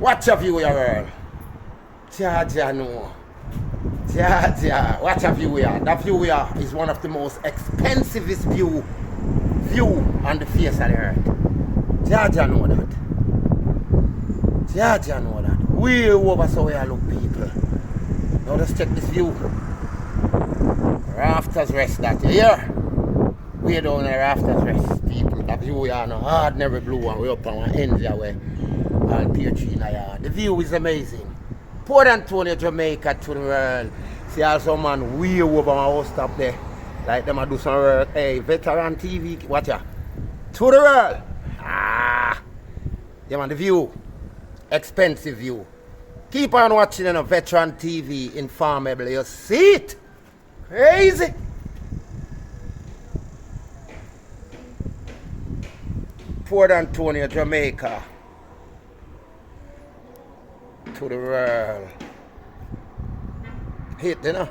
Watch a view here, world. Jaja no. Jaja. Watch a view here. That view here is one of the most expensivest view on the face of the earth. Jaja know that. Jaja know that. Way over so where I look, people. Now let's check this view. Rafters rest that, you hear? Way down there, rafters rest, people. That view here no hard never blue and we up on one end there where all pear tree in the yard. The view is amazing. Port Antonio, Jamaica to the world. See also man way over my house top there. Like them a do some work. Hey, veteran TV, watch ya. To the world. Yeah man, the view. Expensive view. Keep on watching on a veteran TV, informable. You see it? Crazy. Port Antonio, Jamaica. To the world. Hit, you know?